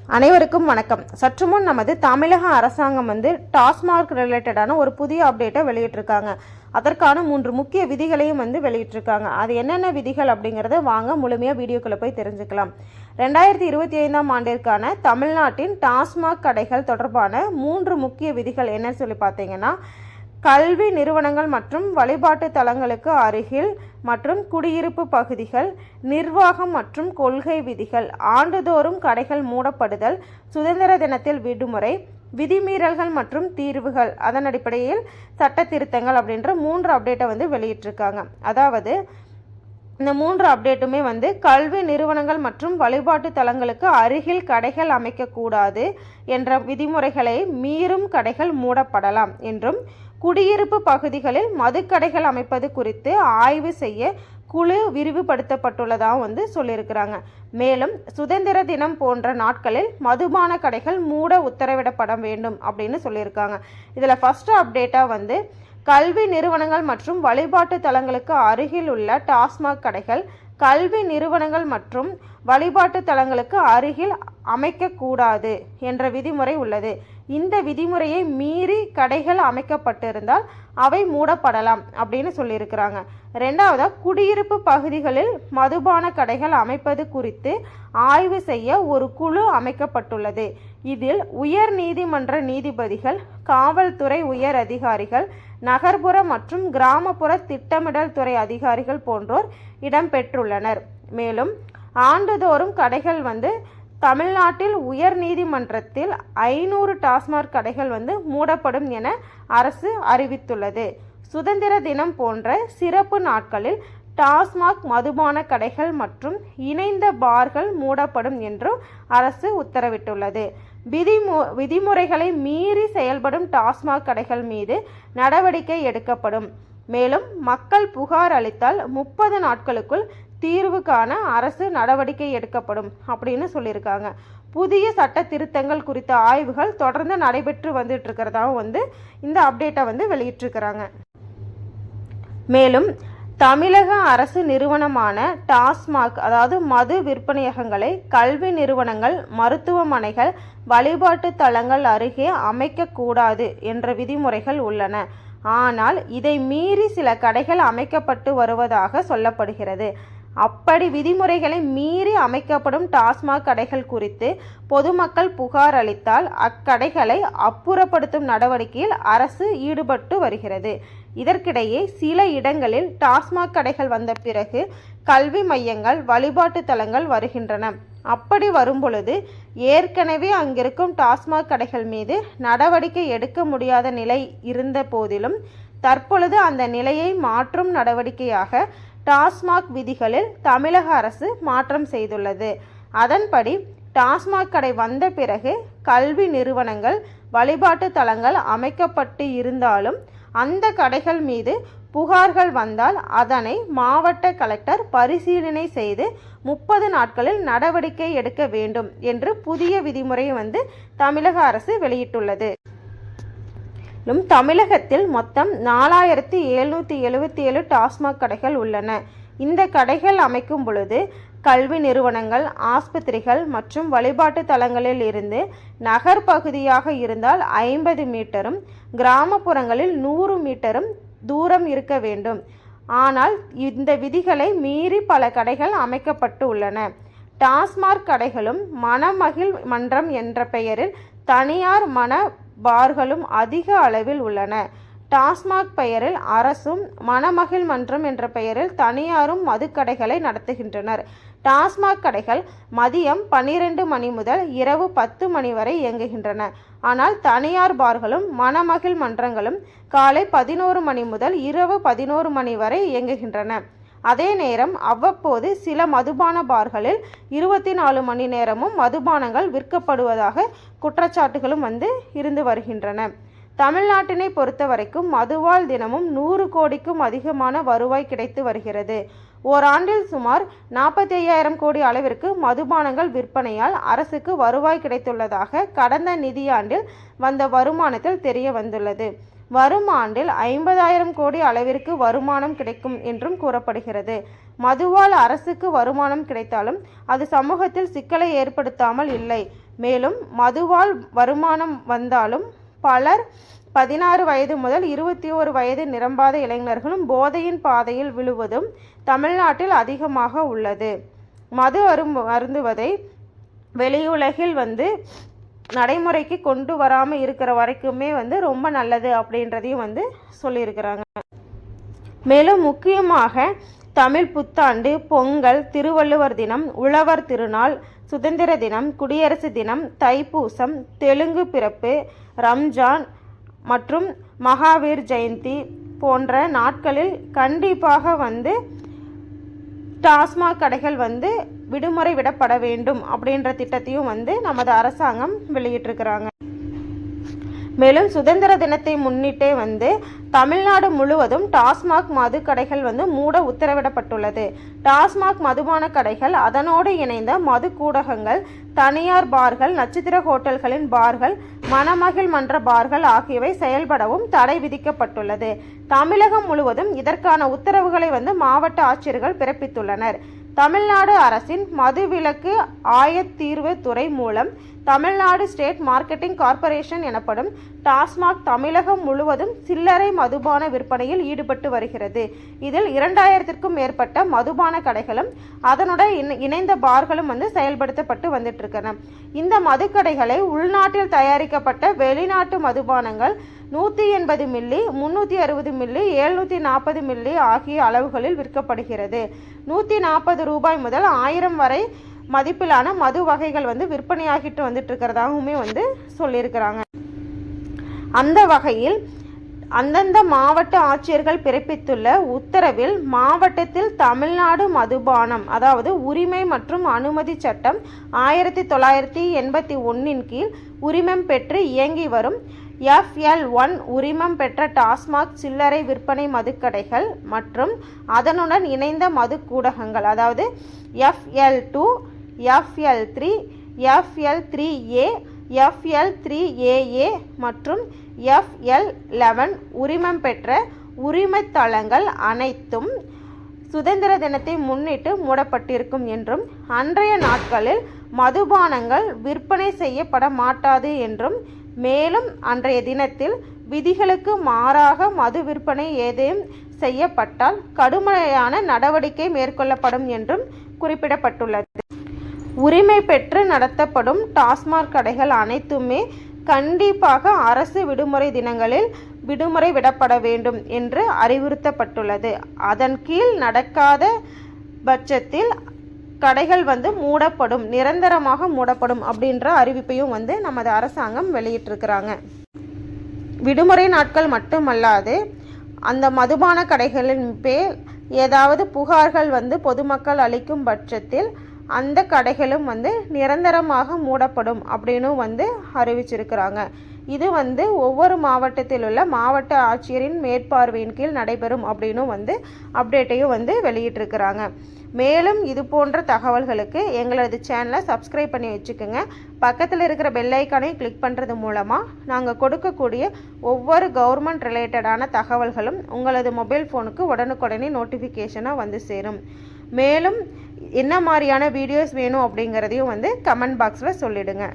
அனைவருக்கும் வணக்கம். சற்று முன் நமது தமிழக அரசாங்கம் டாஸ்மாக் ரிலேட்டடான ஒரு புதிய அப்டேட்டை வெளியிட்டிருக்காங்க. அதற்கான 3 முக்கிய விதிகளையும் வெளியிட்டிருக்காங்க. அது என்னென்ன விதிகள் அப்படிங்கிறத வாங்க முழுமையாக வீடியோக்குள்ளே போய் தெரிஞ்சுக்கலாம். 2025ஆம் ஆண்டிற்கான தமிழ்நாட்டின் டாஸ்மாக் கடைகள் தொடர்பான 3 முக்கிய விதிகள் என்னன்னு சொல்லி பார்த்தீங்கன்னா, கல்வி நிறுவனங்கள் மற்றும் வழிபாட்டு தலங்களுக்கு அருகில் மற்றும் குடியிருப்பு பகுதிகள், நிர்வாகம் மற்றும் கொள்கை விதிகள், ஆண்டுதோறும் கடைகள் மூடப்படுதல், சுதந்திர தினத்தில் விடுமுறை, விதிமீறல்கள் மற்றும் தீர்வுகள், அதன் அடிப்படையில் சட்ட திருத்தங்கள் அப்படின்ற 3 அப்டேட்டை வெளியிட்டிருக்காங்க. அதாவது இந்த 3 அப்டேட்டுமே கல்வி நிறுவனங்கள் மற்றும் வழிபாட்டு தலங்களுக்கு அருகில் கடைகள் அமைக்கக்கூடாது என்ற விதிமுறைகளை மீறும் கடைகள் மூடப்படலாம் என்றும், குடியிருப்பு பகுதிகளில் மதுக்கடைகள் அமைப்பது குறித்து ஆய்வு செய்ய குழு விரிவுபடுத்தப்பட்டுள்ளதாக சொல்லியிருக்கிறாங்க. மேலும் சுதந்திர தினம் போன்ற நாட்களில் மதுபான கடைகள் மூட உத்தரவிடப்பட வேண்டும் அப்படின்னு சொல்லியிருக்காங்க. இதில் ஃபர்ஸ்ட் அப்டேட்டாக கல்வி நிறுவனங்கள் மற்றும் வழிபாட்டு தலங்களுக்கு அருகில் உள்ள டாஸ்மாக் கடைகள் கல்வி நிறுவனங்கள் மற்றும் வழிபாட்டு தலங்களுக்கு அருகில் அமைக்கக்கூடாது என்ற விதிமுறை உள்ளது. இந்த விதிமுறையை மீறி கடைகள் அமைக்கப்பட்டிருந்தால் அவை மூடப்படலாம் அப்படின்னு சொல்லியிருக்கிறாங்க. ரெண்டாவதாக, குடியிருப்பு பகுதிகளில் மதுபான கடைகள் அமைப்பது குறித்து ஆய்வு செய்ய ஒரு குழு அமைக்கப்பட்டுள்ளது. இதில் உயர் நீதிமன்ற நீதிபதிகள், காவல்துறை உயர் அதிகாரிகள், நகர்ப்புற மற்றும் கிராமப்புற திட்டமிடல் துறை அதிகாரிகள் போன்றோர் இடம்பெற்றுள்ளனர். மேலும் ஆண்டுதோறும் கடைகள் தமிழ்நாட்டில் உயர் நீதிமன்றத்தில் 500 டாஸ்மாக் கடைகள் மூடப்படும் என அரசு அறிவித்துள்ளது. சுதந்திர தினம் போன்ற சிறப்பு நாட்களில் டாஸ்மாக் மதுபான கடைகள் மற்றும் இணைந்த பார்கள் மூடப்படும் என்றும் அரசு உத்தரவிட்டுள்ளது. விதிமுறைகளை மீறி செயல்படும் டாஸ்மாக் கடைகள் மீது நடவடிக்கை எடுக்கப்படும். மேலும் மக்கள் புகார் அளித்தால் 30 நாட்களுக்குள் தீர்வு காண அரசு நடவடிக்கை எடுக்கப்படும் அப்படின்னு சொல்லியிருக்காங்க. புதிய சட்ட திருத்தங்கள் குறித்த ஆய்வுகள் தொடர்ந்து நடைபெற்று வந்துட்டு இருக்கிறதாவும் இந்த அப்டேட்டை வெளியிட்டிருக்கிறாங்க. மேலும் தமிழக அரசு நிறுவனமான டாஸ்மாக், அதாவது மது விற்பனையகங்களை கல்வி நிறுவனங்கள், மருத்துவமனைகள், வழிபாட்டு தலங்கள் அருகே அமைக்கக்கூடாது என்ற விதிமுறைகள் உள்ளன. ஆனால் இதை மீறி சில கடைகள் அமைக்கப்பட்டு வருவதாக சொல்லப்படுகிறது. அப்படி விதிமுறைகளை மீறி அமைக்கப்படும் டாஸ்மாக் கடைகள் குறித்து பொதுமக்கள் புகார் அளித்தால் அக்கடைகளை அப்புறப்படுத்தும் நடவடிக்கையில் அரசு ஈடுபட்டு வருகிறது. இதற்கிடையே சில இடங்களில் டாஸ்மாக் கடைகள் வந்த பிறகு கல்வி மையங்கள், வழிபாட்டு தலங்கள் வருகின்றன. அப்படி வரும்பொழுது ஏற்கனவே அங்கிருக்கும் டாஸ்மாக் கடைகள் மீது நடவடிக்கை எடுக்க முடியாத நிலை இருந்த போதிலும் தற்பொழுது அந்த நிலையை மாற்றும் நடவடிக்கையாக டாஸ்மாக் விதிகளில் தமிழக அரசு மாற்றம் செய்துள்ளது. அதன்படி டாஸ்மாக் கடை வந்த பிறகு கல்வி நிறுவனங்கள், வழிபாட்டு தலங்கள் அமைக்கப்பட்டு இருந்தாலும் அந்த கடைகள் மீது புகார்கள் வந்தால் அதனை மாவட்ட கலெக்டர் பரிசீலனை செய்து 30 நாட்களில் நடவடிக்கை எடுக்க வேண்டும் என்று புதிய விதிமுறையை தமிழக அரசு வெளியிட்டுள்ளது. தமிழகத்தில் மொத்தம் 4777 டாஸ்மாக் கடைகள் உள்ளன. இந்த கடைகள் அமைக்கும் பொழுது கல்வி நிறுவனங்கள், ஆஸ்பத்திரிகள் மற்றும் வழிபாட்டு தலங்களில் இருந்து நகர் பகுதியாக இருந்தால் 50 மீட்டரும், கிராமப்புறங்களில் 100 மீட்டரும் தூரம் இருக்க வேண்டும். ஆனால் இந்த விதிகளை மீறி பல கடைகள் அமைக்கப்பட்டு உள்ளன. டாஸ்மாக் கடைகளும் மணமகிழ் மன்றம் என்ற பெயரில் தனியார் மன பார்களும் அதிக அளவில் உள்ளன. டாஸ்மாக் பெயரில் அரசும், மணமகிழ் மன்றம் என்ற பெயரில் தனியாரும் மதுக்கடைகளை நடத்துகின்றனர். டாஸ்மாக் கடைகள் மதியம் 12 மணி முதல் இரவு 10 மணி வரை இயங்குகின்றன. ஆனால் தனியார் பார்களும் மணமகிழ் மன்றங்களும் காலை 11 மணி முதல் இரவு 11 மணி வரை இயங்குகின்றன. அதே நேரம் அவ்வப்போது சில மதுபான பார்களில் 24 மணி நேரமும் மதுபானங்கள் விற்கப்படுவதாக குற்றச்சாட்டுகளும் இருந்து வருகின்றன. தமிழ்நாட்டினை பொறுத்த வரைக்கும் மதுவால் தினமும் 100 கோடிக்கும் அதிகமான வருவாய் கிடைத்து வருகிறது. ஓராண்டில் சுமார் 45,000 கோடி அளவிற்கு மதுபானங்கள் விற்பனையால் அரசுக்கு வருவாய் கிடைத்துள்ளதாக கடந்த நிதியாண்டில் வந்த வருமானத்தில் தெரிய வந்துள்ளது. வரும் ஆண்டில் 50,000 கோடி அளவிற்கு வருமானம் கிடைக்கும் என்றும் கூறப்படுகிறது. மதுவால் அரசுக்கு வருமானம் கிடைத்தாலும் அது சமூகத்தில் சிக்கலை ஏற்படுத்தாமல் இல்லை. மேலும் மதுவால் வருமானம் வந்தாலும் பலர் 16 வயது முதல் 21 வயது நிரம்பாத இளைஞர்களும் போதையின் பாதையில் விழுவதும் தமிழ்நாட்டில் அதிகமாக உள்ளது. மது அருந்துவதை வெளியுலகில் நடைமுறைக்கு கொண்டு வராமல் இருக்கிற வரைக்குமே ரொம்ப நல்லது அப்படின்றதையும் சொல்லியிருக்கிறாங்க. மேலும் முக்கியமாக தமிழ் புத்தாண்டு, பொங்கல், திருவள்ளுவர் தினம், உழவர் திருநாள், சுதந்திர தினம், குடியரசு தினம், தைப்பூசம், தெலுங்கு பிறப்பு, ரம்ஜான் மற்றும் மகாவீர் ஜெயந்தி போன்ற நாட்களில் கண்டிப்பாக டாஸ்மாக் கடைகள் விடுமுறை விடப்பட வேண்டும் அப்படின்ற திட்டத்தையும் நமது அரசாங்கம் வெளியிட்டிருக்கிறாங்க. மேலும் சுதந்திர தினத்தை முன்னிட்டே தமிழ்நாடு முழுவதும் டாஸ்மாக் மது கடைகள் மூட உத்தரவிடப்பட்டுள்ளது. டாஸ்மாக் மதுபான கடைகள், அதனோடு இணைந்த மது கூடகங்கள், தனியார் பார்கள், நட்சத்திர ஹோட்டல்களின் பார்கள், மணமகிழ் மன்ற பார்கள் ஆகியவை செயல்படவும் தடை விதிக்கப்பட்டுள்ளது. தமிழகம் முழுவதும் இதற்கான உத்தரவுகளை மாவட்ட ஆட்சியர்கள் பிறப்பித்துள்ளனர். தமிழ்நாடு அரசின் மதுவிலக்கு ஆயத்தீர்வு துறை மூலம் தமிழ்நாடு ஸ்டேட் மார்க்கெட்டிங் கார்ப்பரேஷன் எனப்படும் டாஸ்மாக் தமிழகம் முழுவதும் சில்லறை மதுபான விற்பனையில் ஈடுபட்டு வருகிறது. இதில் 2000க்கும் மேற்பட்ட மதுபான கடைகளும் அதனுடன் இணைந்த பார்களும் செயல்படுத்தப்பட்டு வந்துட்டு இருக்கன. இந்த மதுக்கடைகளை உள்நாட்டில் தயாரிக்கப்பட்ட வெளிநாட்டு மதுபானங்கள் 180 மில்லி, 360 மில்லி, 740 மில்லி ஆகிய அளவுகளில் விற்கப்படுகிறது. 140 ரூபாய் முதல் 1000 வரை மதிப்பிலான மது வகைகள் விற்பனையாகிட்டு வந்துட்டு இருக்கிறதாகவும் சொல்லியிருக்கிறாங்க. அந்த வகையில் அந்தந்த மாவட்ட ஆட்சியர்கள் பிறப்பித்துள்ள உத்தரவில் மாவட்டத்தில் தமிழ்நாடு மதுபானம், அதாவது உரிமை மற்றும் அனுமதி சட்டம் 1981 கீழ் உரிமம் பெற்று இயங்கி வரும் FL1 உரிமம் பெற்ற டாஸ்மாக் சில்லறை விற்பனை மதுக்கடைகள் மற்றும் அதனுடன் இணைந்த மது கூடகங்கள், அதாவது FL2, FL3, FL3A, FL3AA மற்றும் FL11 உரிமம் பெற்ற உரிமத்தளங்கள் அனைத்தும் சுதந்திர தினத்தை முன்னிட்டு மூடப்பட்டிருக்கும் என்றும் அன்றைய நாட்களில் மதுபானங்கள் விற்பனை செய்யப்பட மாட்டாது என்றும், மேலும் அன்றைய தினத்தில் விதிகளுக்கு மாறாக மது விற்பனை ஏதேனும் செய்யப்பட்டால் கடுமையான நடவடிக்கை மேற்கொள்ளப்படும் என்றும் குறிப்பிடப்பட்டுள்ளது. உரிமை பெற்று நடத்தப்படும் டாஸ்மாக் கடைகள் அனைத்துமே கண்டிப்பாக அரசு விடுமுறை தினங்களில் விடுமுறை விடப்பட வேண்டும் என்று அறிவுறுத்தப்பட்டுள்ளது. அதன் கீழ் நடக்காத பட்சத்தில் கடைகள் மூடப்படும், நிரந்தரமாக மூடப்படும் அப்படின்ற அறிவிப்பையும் நமது அரசாங்கம் வெளியிட்டிருக்கிறாங்க. விடுமுறை நாட்கள் மட்டுமல்லாது அந்த மதுபான கடைகளின் பேர் ஏதாவது புகார்கள் பொதுமக்கள் அளிக்கும் பட்சத்தில் அந்த கடைகளும் நிரந்தரமாக மூடப்படும் அப்படின்னு அறிவிச்சிருக்கிறாங்க. இது ஒவ்வொரு மாவட்டத்தில் உள்ள மாவட்ட ஆட்சியரின் மேற்பார்வையின் கீழ் நடைபெறும் அப்படின்னு அப்டேட்டையும் வெளியிட்டிருக்கிறாங்க. மேலும் இது போன்ற தகவல்களுக்கு எங்களது சேனலை சப்ஸ்கிரைப் பண்ணி வச்சுக்கோங்க. பக்கத்தில் இருக்கிற பெல் ஐக்கானை கிளிக் பண்ணுறது மூலமாக நாங்கள் கொடுக்கக்கூடிய ஒவ்வொரு கவர்மெண்ட் ரிலேட்டடான தகவல்களும் உங்களது மொபைல் ஃபோனுக்கு உடனுக்குடனே நோட்டிஃபிகேஷனாக சேரும். மேலும் என்ன மாதிரியான வீடியோஸ் வேணும் அப்படிங்கிறதையும் கமெண்ட் பாக்ஸில் சொல்லிடுங்க.